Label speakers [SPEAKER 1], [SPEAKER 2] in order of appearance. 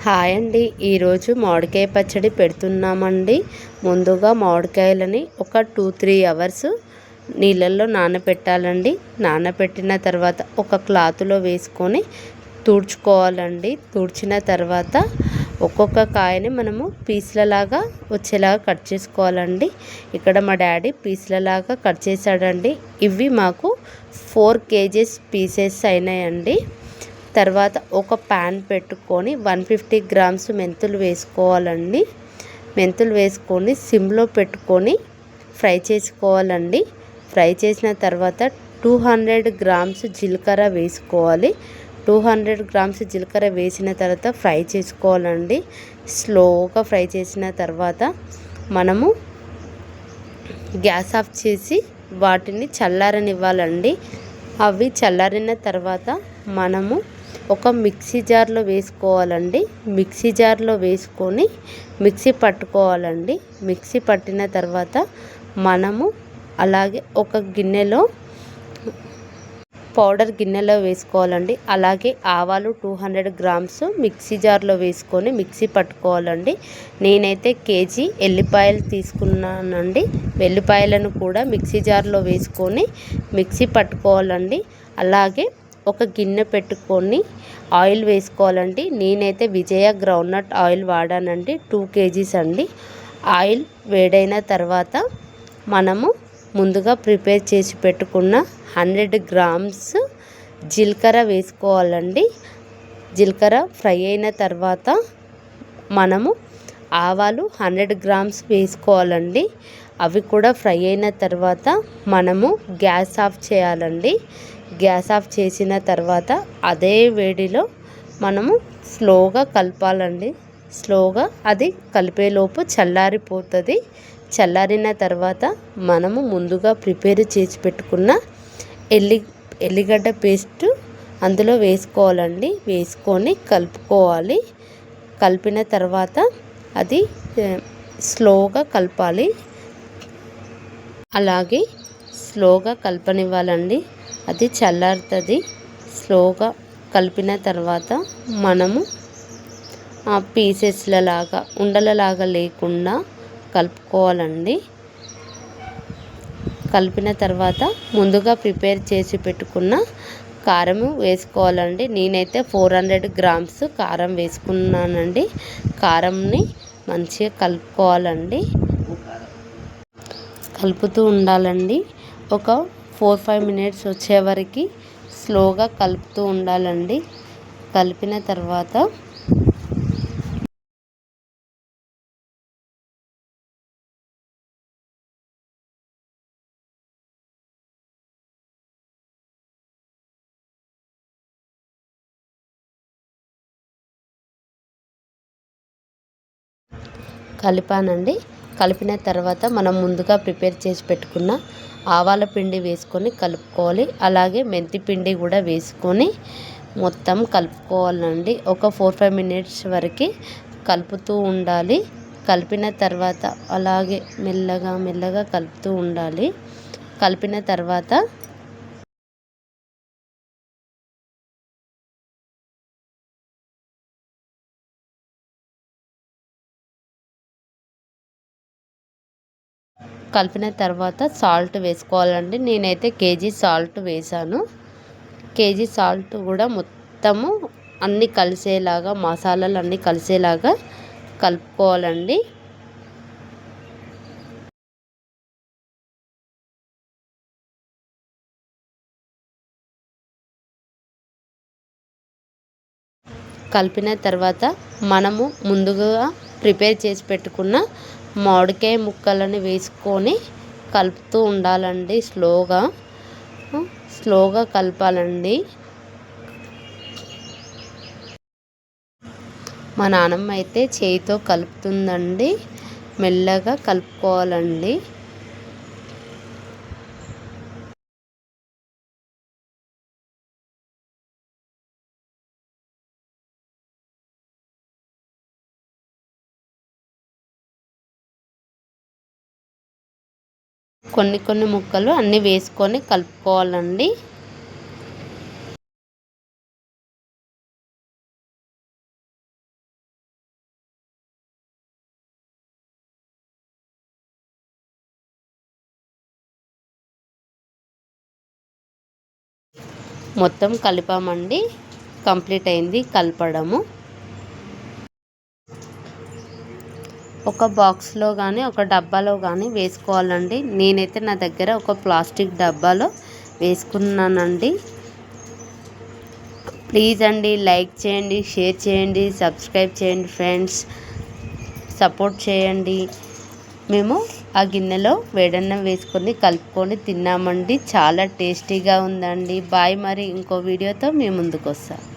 [SPEAKER 1] Hi అండి. ఈరోజు మామిడికాయ పచ్చడి పెడుతున్నామండి. ముందుగా మామిడికాయలని ఒక 2-3 అవర్స్ నీళ్ళల్లో నానబెట్టాలండి. నానబెట్టిన తర్వాత ఒక క్లాత్లో వేసుకొని తుడుచుకోవాలండి. తుడిచిన తర్వాత ఒక్కొక్క కాయని మనము పీస్లలాగా వచ్చేలాగా కట్ చేసుకోవాలండి. ఇక్కడ మా డాడీ పీస్లలాగా కట్ చేశాడండి. ఇవి మాకు 4 kgs పీసెస్ అయినాయండి. తర్వాత ఒక ప్యాన్ పెట్టుకొని 150 గ్రామ్స్ మెంతులు వేసుకోవాలండి. మెంతులు వేసుకొని సిమ్లో పెట్టుకొని ఫ్రై చేసుకోవాలండి. ఫ్రై చేసిన తర్వాత 200 గ్రామ్స్ జీలకర్ర వేసుకోవాలి. 200 గ్రామ్స్ జీలకర్ర వేసిన తర్వాత ఫ్రై చేసుకోవాలండి. స్లోగా ఫ్రై చేసిన తర్వాత మనము గ్యాస్ ఆఫ్ చేసి వాటిని చల్లారనివ్వాలండి. అవి చల్లారిన తర్వాత మనము ఒక మిక్సీ జార్లో వేసుకోవాలండి. మిక్సీ జార్లో వేసుకొని మిక్సీ పట్టుకోవాలండి. మిక్సీ పట్టిన తర్వాత మనము అలాగే ఒక గిన్నెలో పౌడర్ గిన్నెలో వేసుకోవాలండి. అలాగే ఆవాలు 200 గ్రామ్స్ మిక్సీ జార్లో వేసుకొని మిక్సీ పట్టుకోవాలండి. నేనైతే కేజీ ఎల్లిపాయలు తీసుకున్నానండి. వెల్లిపాయలను కూడా మిక్సీ జార్లో వేసుకొని మిక్సీ పట్టుకోవాలండి. అలాగే ఒక గిన్నె పెట్టుకొని ఆయిల్ వేసుకోవాలండి. నేనైతే విజయ గ్రౌండ్నట్ ఆయిల్ వాడానండి. 2 kgs అండి. ఆయిల్ వేడైన తర్వాత మనము ముందుగా ప్రిపేర్ చేసి పెట్టుకున్న 100 గ్రామ్స్ జీలకర్ర వేసుకోవాలండి. జీలకర్ర ఫ్రై అయిన తర్వాత మనము ఆవాలు 100 గ్రామ్స్ వేసుకోవాలండి. అవి కూడా ఫ్రై అయిన తర్వాత మనము గ్యాస్ ఆఫ్ చేయాలండి. గ్యాస్ ఆఫ్ చేసిన తర్వాత అదే వేడిలో మనము స్లోగా కలపాలండి. స్లోగా అది కలిపేలోపు చల్లారిపోతుంది. చల్లారిన తర్వాత మనము ముందుగా ప్రిపేర్ చేసి పెట్టుకున్న ఎల్లిగడ్డ పేస్ట్ అందులో వేసుకోవాలండి. వేసుకొని కలుపుకోవాలి. కలిపిన తర్వాత అది స్లోగా కలపాలి. అలాగే స్లోగా కలపనివ్వాలండి. అది చల్లారుతుంది. స్లోగా కలిపిన తర్వాత మనము ఆ పీసెస్లలాగా ఉండలలాగా లేకుండా కలుపుకోవాలండి. కలిపిన తర్వాత ముందుగా ప్రిపేర్ చేసి పెట్టుకున్న కారం వేసుకోవాలండి. నేనైతే 400 గ్రామ్స్ కారం వేసుకున్నానండి. కారంని మంచిగా కలుపుకోవాలండి. కలుపుతూ ఉండాలండి. ఒక 4-5 మినిట్స్ వచ్చేవరకు స్లోగా కలుపుతూ ఉండాలండి. కలిపిన తర్వాత కలిపానండి. కలిపిన తర్వాత మనం ముందుగా ప్రిపేర్ చేసి పెట్టుకున్న ఆవాల పిండి వేసుకొని కలుపుకోవాలి. అలాగే మెంతి పిండి కూడా వేసుకొని మొత్తం కలుపుకోవాలండి. ఒక 4-5 మినిట్స్ వరకు కలుపుతూ ఉండాలి. కలిపిన తర్వాత అలాగే మెల్లగా మెల్లగా కలుపుతూ ఉండాలి. కలిపిన తర్వాత సాల్ట్ వేసుకోవాలండి. నేనైతే కేజీ సాల్ట్ వేసాను. కేజీ సాల్ట్ కూడా మొత్తము అన్నీ కలిసేలాగా మసాలాలు అన్నీ కలిసేలాగా కలుపుకోవాలండి. కలిపిన తర్వాత మనము ముందుగా ప్రిపేర్ చేసి పెట్టుకున్న మామిడికాయ ముక్కలను వేసుకొని కలుపుతూ ఉండాలండి. స్లోగా కలపాలండి. మా నాన్నమ్మ అయితే చేయితో కలుపుతుందండి. మెల్లగా కలుపుకోవాలండి. కొన్ని ముక్కలు అన్నీ వేసుకొని కలుపుకోవాలండి. మొత్తం కలిపామండి. కంప్లీట్ అయింది కలపడము. ఒక బాక్స్లో కానీ ఒక డబ్బాలో కానీ వేసుకోవాలండి. నేనైతే నా దగ్గర ఒక ప్లాస్టిక్ డబ్బాలో వేసుకున్నానండి. ప్లీజ్ అండి లైక్ చేయండి, షేర్ చేయండి, సబ్స్క్రైబ్ చేయండి ఫ్రెండ్స్, సపోర్ట్ చేయండి. మేము ఆ గిన్నెలో వేడన్నం వేసుకొని కలుపుకొని తిన్నామండి. చాలా టేస్టీగా ఉందండి. బాయ్. మరి ఇంకో వీడియోతో మీ ముందుకు వస్తాను.